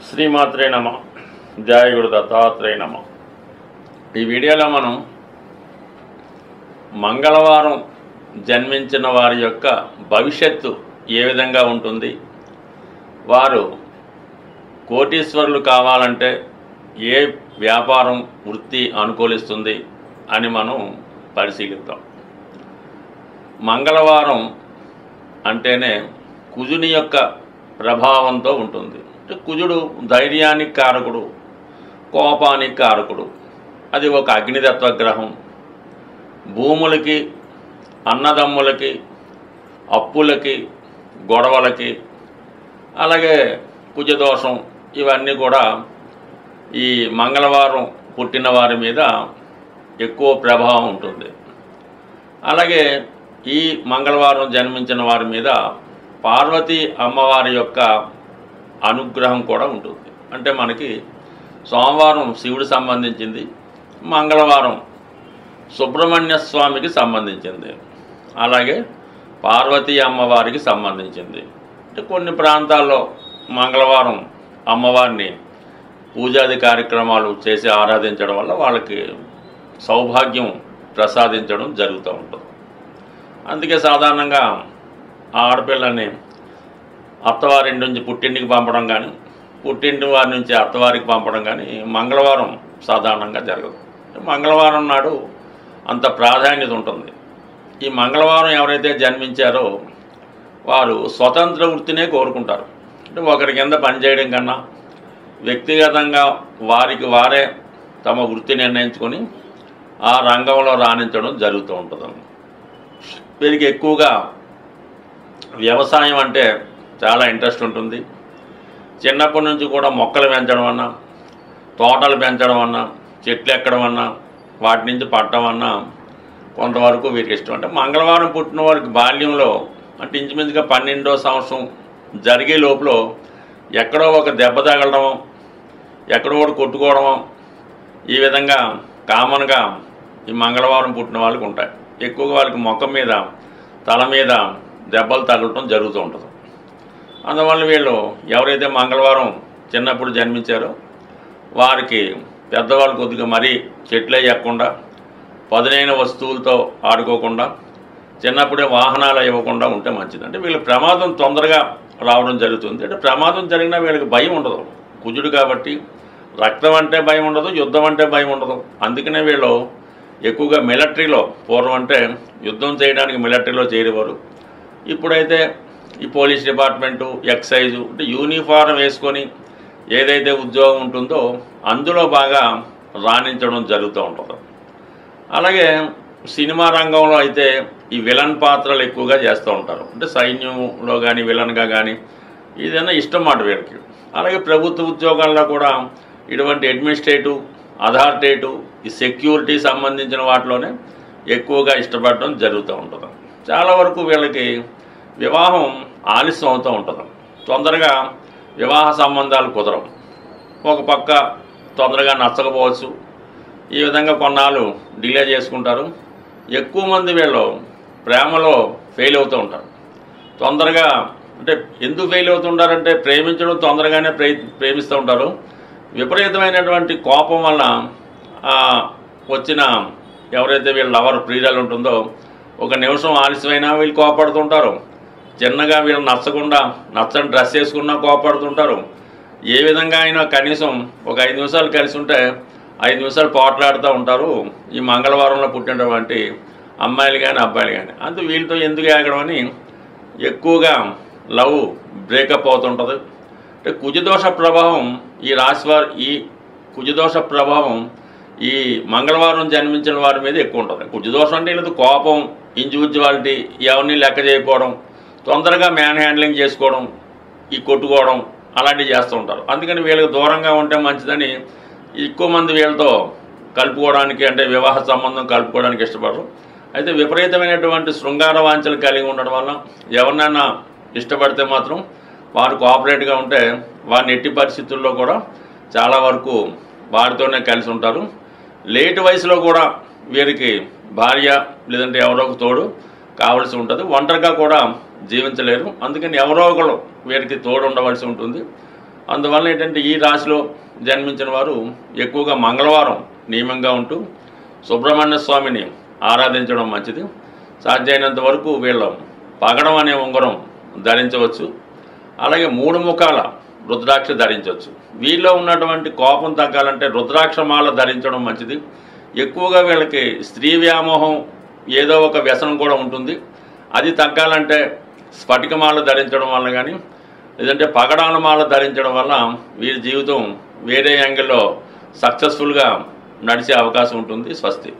శ్రీమాత్రే నమ. జయ గురు దత్తాత్రేయ నమ. ఈ వీడియోలో మనం మంగళవారం జన్మించిన వారి యొక్క భవిష్యత్తు ఏ విధంగా ఉంటుంది, వారు కోటీశ్వరులు కావాలంటే ఏ వ్యాపారం వృత్తి అనుకూలిస్తుంది అని మనం పరిశీలిద్దాం. మంగళవారం అంటేనే కుజుని యొక్క ప్రభావంతో ఉంటుంది. కుజుడు ధైర్యానికి కారకుడు, కోపానికి కారకుడు. అది ఒక అగ్నితత్వ గ్రహం. భూములకి, అన్నదమ్ములకి, అప్పులకి, గొడవలకి, అలాగే కుజదోషం, ఇవన్నీ కూడా ఈ మంగళవారం పుట్టిన వారి మీద ఎక్కువ ప్రభావం ఉంటుంది. అలాగే ఈ మంగళవారం జన్మించిన వారి మీద పార్వతీ అమ్మవారి యొక్క అనుగ్రహం కూడా ఉంటుంది. అంటే మనకి సోమవారం శివుడు సంబంధించింది, మంగళవారం సుబ్రహ్మణ్య స్వామికి సంబంధించింది, అలాగే పార్వతీ అమ్మవారికి సంబంధించింది. అంటే కొన్ని ప్రాంతాల్లో మంగళవారం అమ్మవారిని పూజాది కార్యక్రమాలు చేసి ఆరాధించడం వల్ల వాళ్ళకి సౌభాగ్యం ప్రసాదించడం జరుగుతూ ఉంటుంది. అందుకే సాధారణంగా ఆ ఆడపిల్లని అత్తవారింటి నుంచి పుట్టింటికి పంపడం కానీ, పుట్టింటి వారి నుంచి అత్తవారికి పంపడం కానీ మంగళవారం సాధారణంగా జరగదు. మంగళవారం నాడు అంత ప్రాధాన్యత ఉంటుంది. ఈ మంగళవారం ఎవరైతే జన్మించారో వారు స్వతంత్ర వృత్తినే కోరుకుంటారు. అంటే ఒకరి కింద పనిచేయడం కన్నా వ్యక్తిగతంగా వారికి వారే తమ వృత్తి నిర్ణయించుకొని ఆ రంగంలో రాణించడం జరుగుతూ ఉంటుంది. వీరికి ఎక్కువగా వ్యవసాయం అంటే చాలా ఇంట్రెస్ట్ ఉంటుంది. చిన్నప్పటి నుంచి కూడా మొక్కలు పెంచడం అన్నా, తోటలు పెంచడం అన్నా, చెట్లు ఎక్కడం అన్నా, వాటి నుంచి పట్టడం అన్నా కొంతవరకు వీరికి ఇష్టం. అంటే మంగళవారం పుట్టిన వారికి బాల్యంలో అంటే ఇంచుమించుగా 12వ సంవత్సరం జరిగే లోపల ఎక్కడో ఒక దెబ్బ తగలడం, ఎక్కడో ఒకటి కొట్టుకోవడం, ఈ విధంగా కామన్గా ఈ మంగళవారం పుట్టిన వాళ్ళకి ఉంటాయి. ఎక్కువగా వాళ్ళకి ముఖం మీద, తల మీద దెబ్బలు తగలటం జరుగుతూ ఉంటుంది. అందువల్ల వీళ్ళు ఎవరైతే మంగళవారం చిన్నప్పుడు జన్మించారో వారికి పెద్దవాళ్ళు కొద్దిగా మరీ చెట్లే ఎక్కకుండా, పదునైన వస్తువులతో ఆడుకోకుండా, చిన్నప్పుడే వాహనాలు ఇవ్వకుండా ఉంటే మంచిది. అంటే వీళ్ళకి ప్రమాదం తొందరగా రావడం జరుగుతుంది. అంటే ప్రమాదం జరిగినా వీళ్ళకి భయం ఉండదు. కుజుడు కాబట్టి రక్తం అంటే భయం ఉండదు, యుద్ధం అంటే భయం ఉండదు. అందుకనే వీళ్ళు ఎక్కువగా మిలిటరీలో, పూర్వం అంటే యుద్ధం చేయడానికి మిలిటరీలో చేరేవారు. ఇప్పుడైతే ఈ పోలీస్ డిపార్ట్మెంటు, ఎక్సైజు, అంటే యూనిఫారం వేసుకొని ఏదైతే ఉద్యోగం ఉంటుందో అందులో బాగా రాణించడం జరుగుతూ ఉంటుంది. అలాగే సినిమా రంగంలో అయితే ఈ విలన్ పాత్రలు ఎక్కువగా చేస్తూ ఉంటారు. అంటే సైన్యంలో కానీ విలన్గా కానీ ఏదైనా ఇష్టం మాట వీరికి. అలాగే ప్రభుత్వ ఉద్యోగాల్లో కూడా ఇటువంటి అడ్మినిస్ట్రేటివ్, అథారిటేటివ్, ఈ సెక్యూరిటీ సంబంధించిన వాటిలోనే ఎక్కువగా ఇష్టపడడం జరుగుతూ ఉంటుంది. చాలా వరకు వీళ్ళకి వివాహం ఆలస్యం అవుతూ ఉంటుంది. తొందరగా వివాహ సంబంధాలు కుదరవు. ఒక పక్క తొందరగా నచ్చకపోవచ్చు. ఈ విధంగా కొన్నాళ్ళు డిలే చేసుకుంటారు. ఎక్కువ మంది వీళ్ళు ప్రేమలో ఫెయిల్ అవుతూ ఉంటారు. తొందరగా అంటే ఎందుకు ఫెయిల్ అవుతుంటారంటే ప్రేమించడం తొందరగానే ప్రేమిస్తూ ఉంటారు. విపరీతమైనటువంటి కోపం వల్ల వచ్చిన ఎవరైతే వీళ్ళ లవర్ ప్రియురాలు ఉంటుందో ఒక నిమిషం ఆలస్యమైనా వీళ్ళు కోపడుతుంటారు. చిన్నగా వీళ్ళు నచ్చని డ్రెస్ వేసుకున్నా కోపడుతుంటారు. ఏ విధంగా అయినా కనీసం ఒక 5 నిమిషాలు కలిసి ఉంటే 5 నిమిషాలు పోట్లాడుతూ ఉంటారు ఈ మంగళవారంలో పుట్టినటువంటి అమ్మాయిలు కానీ అబ్బాయిలు కానీ. అంతే వీళ్ళతో ఎందుకు ఆగడం అని ఎక్కువగా లవ్ బ్రేకప్ అవుతుంటుంది. అంటే కుజదోష ప్రభావం ఈ రాశివారు, ఈ కుజదోష ప్రభావం ఈ మంగళవారం జన్మించిన వారి మీద ఎక్కువ ఉంటుంది. కుజదోషం అంటే వీళ్ళది కోపం, ఇండివిజువాలిటీ, ఎవరిని లెక్క చేయకపోవడం, తొందరగా మ్యాన్ హ్యాండ్లింగ్ చేసుకోవడం, ఈ కొట్టుకోవడం అలాంటివి చేస్తూ ఉంటారు. అందుకని వీళ్ళకి దూరంగా ఉంటే మంచిదని ఎక్కువ మంది వీళ్ళతో కలుపుకోవడానికి, అంటే వివాహ సంబంధం కలుపుకోవడానికి ఇష్టపడరు. అయితే విపరీతమైనటువంటి శృంగార వాంఛలు కలిగి ఉండడం వల్ల ఎవరినైనా ఇష్టపడితే మాత్రం వారు కోఆపరేట్గా ఉంటే వారిని ఎట్టి పరిస్థితుల్లో కూడా చాలా వరకు వారితోనే కలిసి ఉంటారు. లేట్ వయసులో కూడా వీరికి భార్య లేదంటే ఎవరో ఒక తోడు కావాల్సి ఉంటుంది. ఒంటరిగా కూడా జీవించలేరు. అందుకని ఎవరో ఒకరు వీరికి తోడు ఉండవలసి ఉంటుంది. అందువల్ల ఏంటంటే ఈ రాశిలో జన్మించిన వారు ఎక్కువగా మంగళవారం నియమంగా ఉంటూ సుబ్రహ్మణ్య స్వామిని ఆరాధించడం మంచిది. సాధ్యమైనంత వరకు వీళ్ళు పగడం అనే ఉంగరం ధరించవచ్చు. అలాగే 3 ముఖాల రుద్రాక్ష ధరించవచ్చు. వీళ్ళలో ఉన్నటువంటి కోపం తగ్గాలంటే రుద్రాక్షమాల ధరించడం మంచిది. ఎక్కువగా వీళ్ళకి స్త్రీ వ్యామోహం ఏదో ఒక వ్యసనం కూడా ఉంటుంది. అది తగ్గాలంటే స్ఫటికమాల ధరించడం వల్ల కానీ లేదంటే పగడాల మాల ధరించడం వల్ల వీరి జీవితం వేరే యాంగిల్లో సక్సెస్ఫుల్గా నడిచే అవకాశం ఉంటుంది. స్వస్తి.